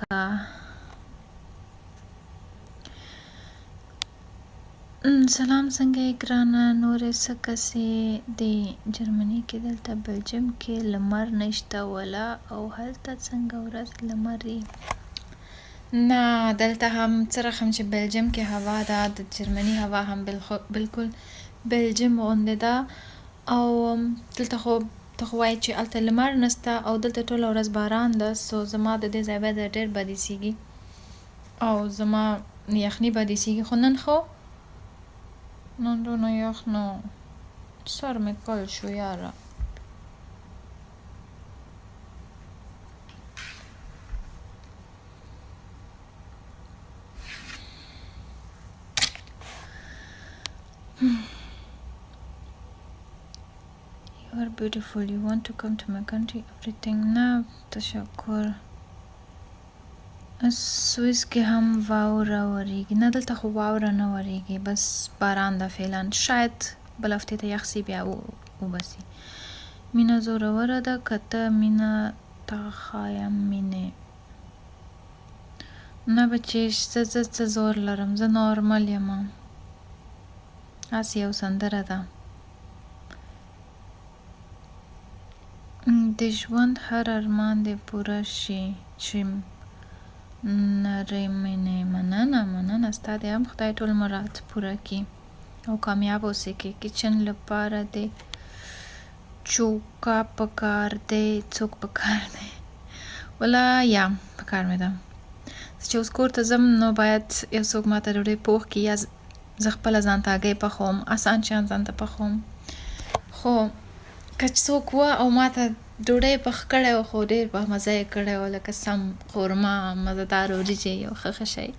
سلام څنګه یې ګرانه نورې څه کسې د جرمني کې دلته بلجیم کې لمر نشته ولا او هلته څنګه ورځ لمر وي نه دلته هم څه رقم چې بلجیم کې هوا ده د جرمني هوا هم بالکل بلجیم غوندې ده او دلته خو ته خو وایې چې هلته لمر نشته او دلته ټوله ورځ باران ده سو زما د دې ځای ویدر ډېر بد ایسېږي او زما یخني بد ایسېږي خو نن خو نن دونه یخ نه سر مې کل شو یاره You are beautiful. You want to come to my country. Everything. نه تشکر. سویس کې هم واوره وریږي نه دلته خو واوره نه وریږي بس باران ده فعلا شاید بل هفتې ته یخ سي بیا وبسي مینه زوروره ده که ته مینه تا ښایم مینې نه بچې زه څه زور لرم زه نارمل یم هسې یو سندره ده د ژوند هر ارمان دې پوره شي چې نرۍ مینې مننه ستا دې هم خدای ټول مراد پوره کړي او کامیاب اوسې کې کچن لپاره دې چوکا پکار دی څوک پکار دی ولا یا پکار مې ده چې اوس کور ته ځم نو باید یو څوک ماته ډوډۍ پوخ کړي یا زه خپله ځان ته هګۍ پخوم اسان شیان ځان ته پخوم خو که څوک وه او ماته ډوډۍ پخ کړی و خو ډېر په مزه یې کړی و لکه سم قورمه مزهدار وریجې یو ښه شی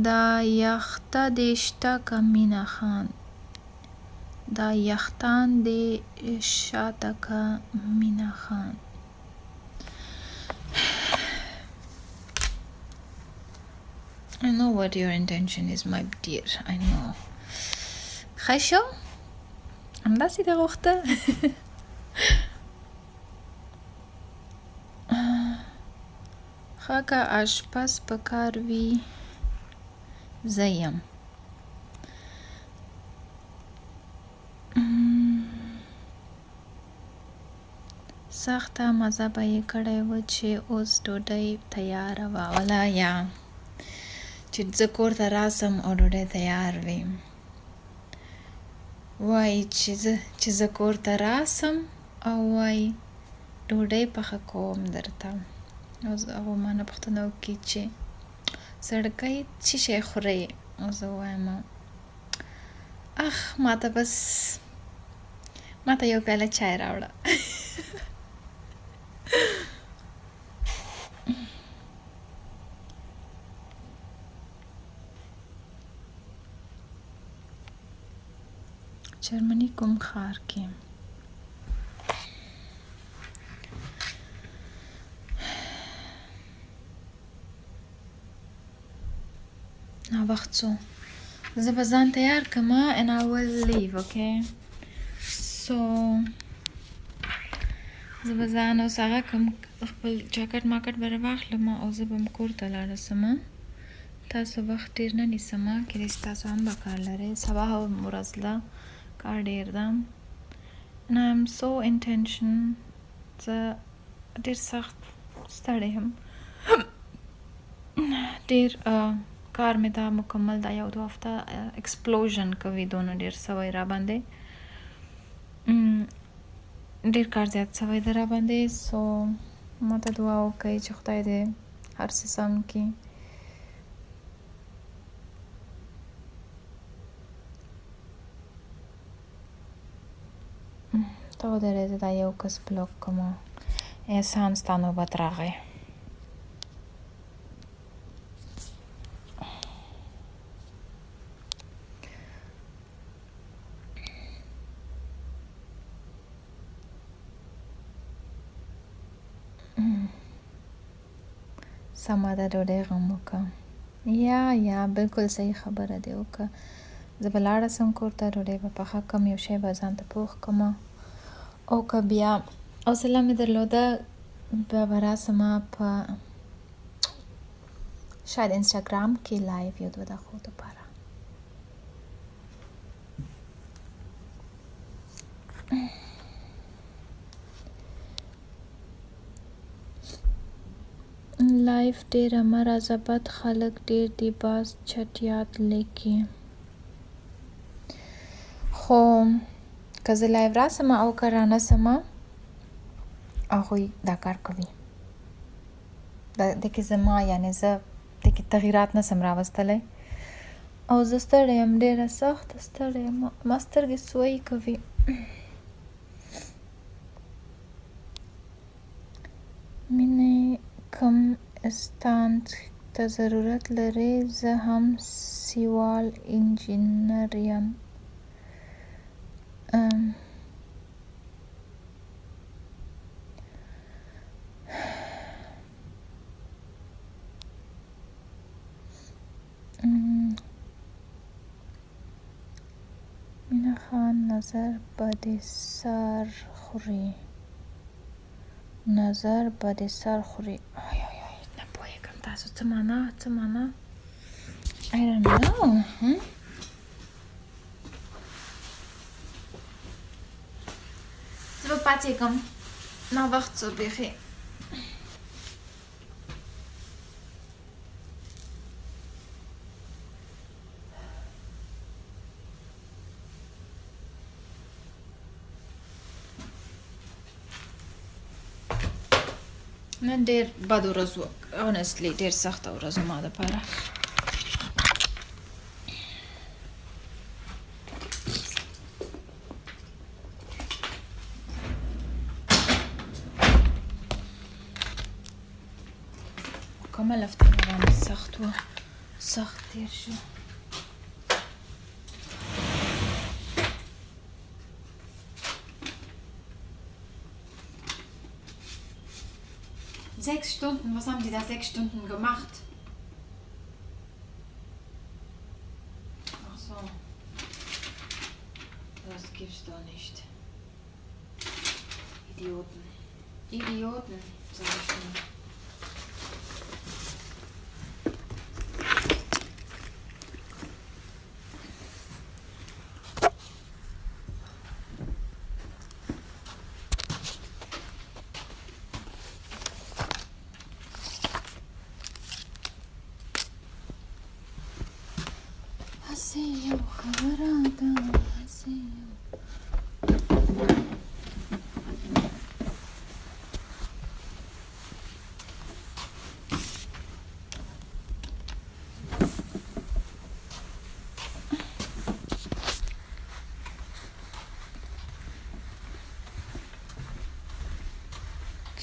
دا یخته دې شته که مینه خان دا یختان دې شاته که مینه خان I know what your intention is, my dear. I know. خشو؟ همداسې ده غوښته؟ ښه که اشپز په کار وي زه یم سخته مزه به یې کړی و چې اوس ډوډۍ تیاره وه ولا یا چې زه کور ته راسم او ډوډۍ تیار وي وایي چې زه کور ته راسم او وایي ډوډۍ پخه کوم درته او ما نه پوښتنه وکړي چې سړکۍ څه شی خورئ او زه وایم ماته یو پیاله چای راوړه جرمني کوم ښار کې وخت څو زه به ځان تیار کړم and I will leave okay so زه به ځان اوس هغه کوم خپل جاکټ ماکټ به راواخلم او زه به م کور ته لاړه سم تاسو وخت ډېر نه نیسم کېدای شي تاسو هم به کار لرئ سبا هم ورځ ده کار ډېر ده and I am so intention زه ډېر سخت ستړی یم ډېر کار مې دا مکمل دا یو 2 هفته ایکسپلوژن کوي دونه ډېر سوی را باندې ډېر کار زیات سوی دی را باندې سو ماته دعا وکړئ چې خدای دې هر څه سم کړي ته ودرېږه دا یو کس بلاک کړم احسان ستا نوبت راغی سمه ده ډوډۍ غم وکړه یا بالکل صحیح خبره دی وکړه زه به لاړه سم کور ته ډوډۍ به پخه کړم یو شی به ځان ته پوخ کړم او که بیا حوصله مې درلوده بیا به راسمه په شاید انسټاګرام کې لایو یو دوه دقیقو دپاره. لایف ډېره مه راځه بد خلک ډېر دي باز چټیات لیکي. خو که زه لایو راسمه او که رانسمه هغوی دا کار کوي. دکې زما یعنې زه دکې تغییرات نسم راوستلی او زه ستړی یم ډېره سخته ستړی یم ما سترګې سوی کوي. مینې کوم استانس ته ضرورت لري زه هم سیوال انجینر یم. مینه خان نظر به دې سر خوري نظر به دې سر خوري. نه پوهېږم تاسو څه معنا I don't know. زه به پاڅېږم ناوخت شو بیخي. نن ډېر بد ورځ وه honestly ډېر سخته ورځ ما دپاره. کومه هفته مې باندې سخت وه سخت تېر شو. Sechs Stunden, was haben die da 6 Stunden gemacht? Ach so. Das gibt's doch nicht. Idioten. Idioten, sag ich nur.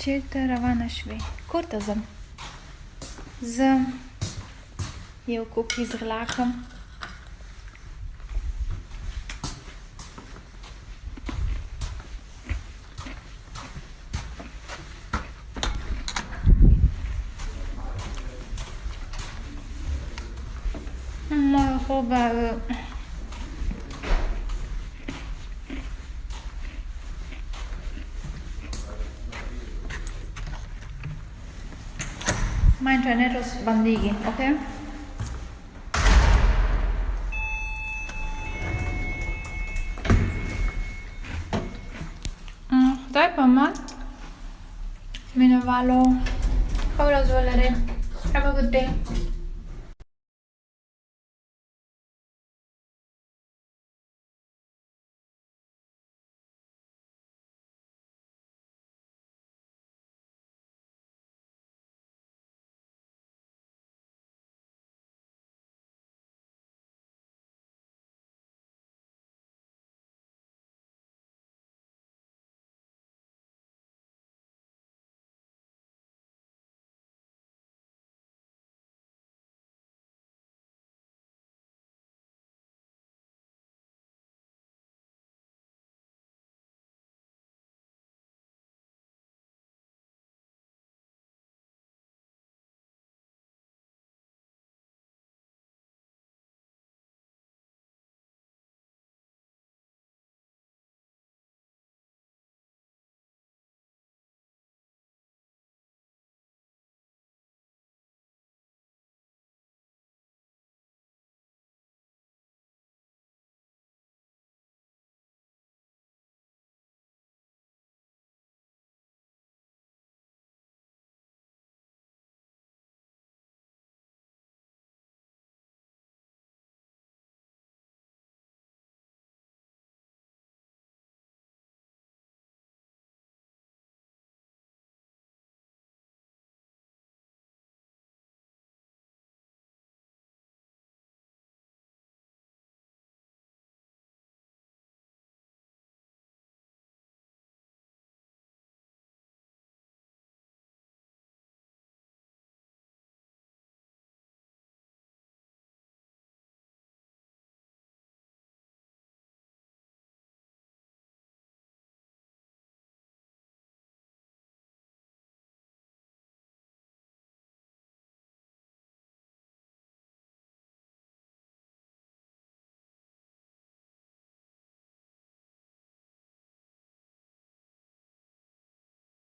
چیرته روانه شوې؟ کور ته ځم. زه یو کوکیز غلا کړم. ما خو به ما اینترنت اوس بندېږي. اوکې خدای په امان مینه والو ښه ورځ ولرئ. Have a good day.